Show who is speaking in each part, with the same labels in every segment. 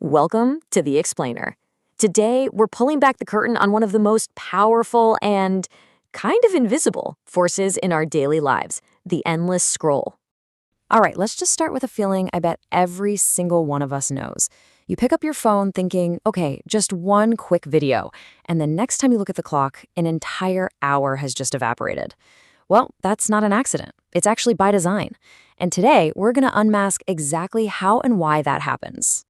Speaker 1: Welcome to The Explainer. Today, we're pulling back the curtain on one of the most powerful and kind of invisible forces in our daily lives, the endless scroll. All right, let's just start with a feeling I bet every single one of us knows. You pick up your phone thinking, okay, just one quick video, and the next time you look at the clock, an entire hour has just evaporated. Well, that's not an accident. It's actually by design. And today, we're going to unmask exactly how and why that happens.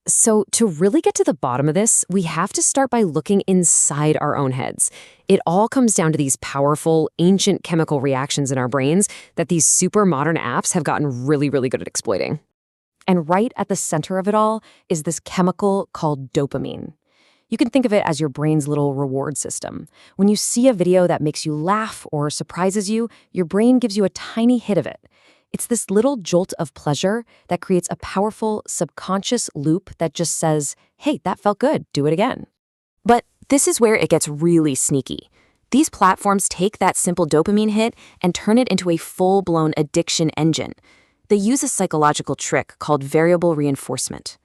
Speaker 1: So to really get to the bottom of this, we have to start by looking inside our own heads. It all comes down to these powerful, ancient chemical reactions in our brains that these super modern apps have gotten really, really good at exploiting. And right at the center of it all is this chemical called dopamine. You can think of it as your brain's little reward system. When you see a video that makes you laugh or surprises you, your brain gives you a tiny hit of it. It's this little jolt of pleasure that creates a powerful subconscious loop that just says, hey, that felt good, do it again. But this is where it gets really sneaky. These platforms take that simple dopamine hit and turn it into a full-blown addiction engine. They use a psychological trick called variable reinforcement.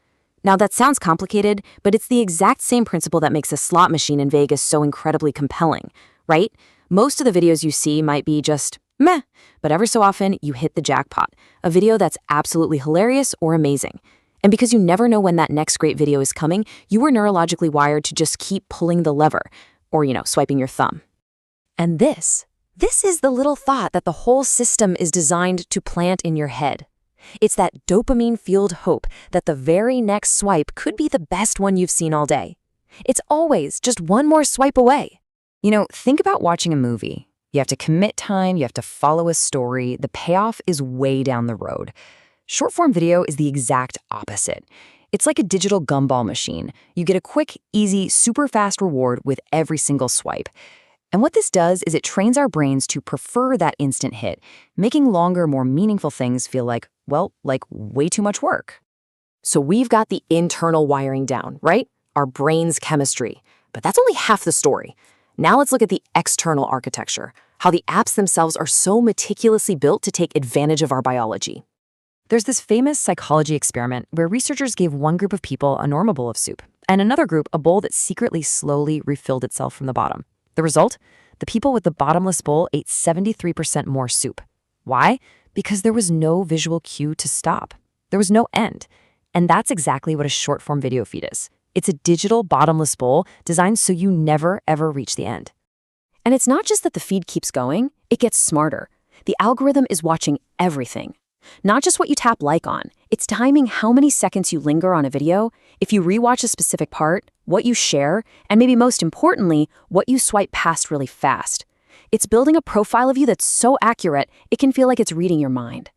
Speaker 1: Now that sounds complicated, but it's the exact same principle that makes a slot machine in Vegas so incredibly compelling, right? Most of the videos you see might be just meh, but ever so often you hit the jackpot, a video that's absolutely hilarious or amazing. And because you never know when that next great video is coming, you were neurologically wired to just keep pulling the lever, or, swiping your thumb. And this is the little thought that the whole system is designed to plant in your head. It's that dopamine-fueled hope that the very next swipe could be the best one you've seen all day. It's always just one more swipe away. Think about watching a movie. You have to commit time, you have to follow a story. The payoff is way down the road. Short-form video is the exact opposite. It's like a digital gumball machine. You get a quick, easy, super fast reward with every single swipe. And what this does is it trains our brains to prefer that instant hit, making longer, more meaningful things feel like way too much work. So we've got the internal wiring down, right? Our brain's chemistry. But that's only half the story. Now let's look at the external architecture, how the apps themselves are so meticulously built to take advantage of our biology. There's this famous psychology experiment where researchers gave one group of people a normal bowl of soup and another group a bowl that secretly slowly refilled itself from the bottom. The result? The people with the bottomless bowl ate 73% more soup. Why? Because there was no visual cue to stop. There was no end. And that's exactly what a short-form video feed is. It's a digital bottomless bowl designed so you never, ever reach the end. And it's not just that the feed keeps going, it gets smarter. The algorithm is watching everything. Not just what you tap like on, it's timing how many seconds you linger on a video, if you rewatch a specific part, what you share, and maybe most importantly, what you swipe past really fast. It's building a profile of you that's so accurate, it can feel like it's reading your mind.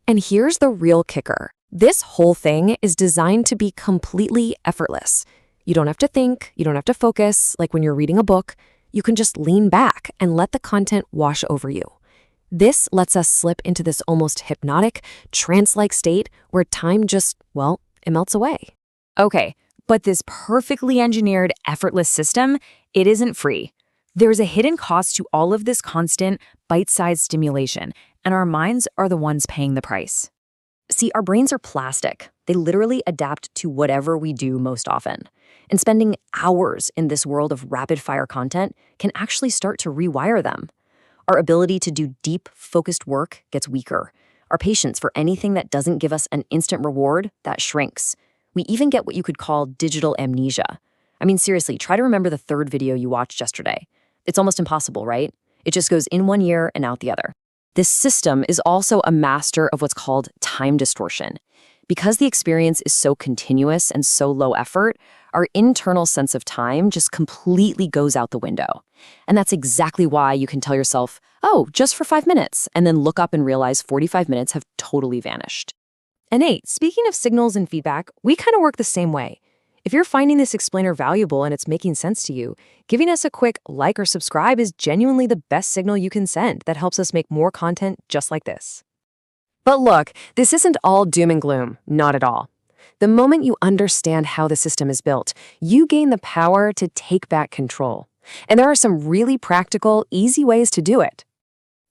Speaker 1: And here's the real kicker. This whole thing is designed to be completely effortless. You don't have to think, you don't have to focus, like when you're reading a book. You can just lean back and let the content wash over you. This lets us slip into this almost hypnotic, trance-like state where time just, it melts away. Okay, but this perfectly engineered, effortless system, it isn't free. There's a hidden cost to all of this constant, bite-sized stimulation, and our minds are the ones paying the price. See, our brains are plastic. They literally adapt to whatever we do most often. And spending hours in this world of rapid-fire content can actually start to rewire them. Our ability to do deep, focused work gets weaker. Our patience for anything that doesn't give us an instant reward, that shrinks. We even get what you could call digital amnesia. I mean, seriously, try to remember the third video you watched yesterday. It's almost impossible, right? It just goes in one ear and out the other. This system is also a master of what's called time distortion. Because the experience is so continuous and so low effort, our internal sense of time just completely goes out the window. And that's exactly why you can tell yourself, oh, just for 5 minutes, and then look up and realize 45 minutes have totally vanished. And hey, speaking of signals and feedback, we kind of work the same way. If you're finding this explainer valuable and it's making sense to you, giving us a quick like or subscribe is genuinely the best signal you can send that helps us make more content just like this. But look, this isn't all doom and gloom, not at all. The moment you understand how the system is built, you gain the power to take back control. And there are some really practical, easy ways to do it.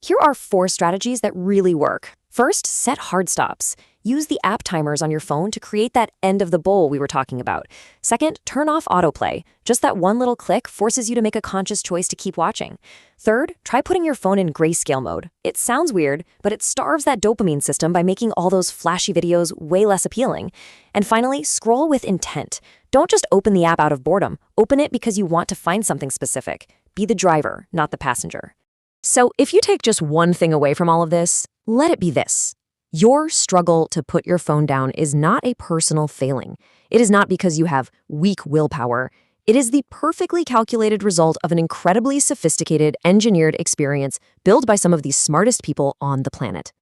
Speaker 1: Here are 4 strategies that really work. First, set hard stops. use the app timers on your phone to create that end of the bowl we were talking about. Second, turn off autoplay. Just that one little click forces you to make a conscious choice to keep watching. Third, try putting your phone in grayscale mode. It sounds weird, but it starves that dopamine system by making all those flashy videos way less appealing. And finally, scroll with intent. Don't just open the app out of boredom. Open it because you want to find something specific. Be the driver, not the passenger. So if you take just one thing away from all of this, let it be this. Your struggle to put your phone down is not a personal failing. It is not because you have weak willpower. It is the perfectly calculated result of an incredibly sophisticated, engineered experience built by some of the smartest people on the planet.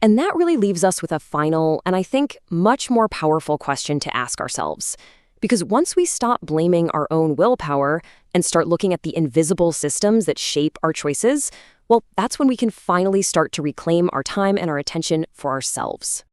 Speaker 1: And that really leaves us with a final, and I think much more powerful question to ask ourselves. Because once we stop blaming our own willpower and start looking at the invisible systems that shape our choices, well, that's when we can finally start to reclaim our time and our attention for ourselves.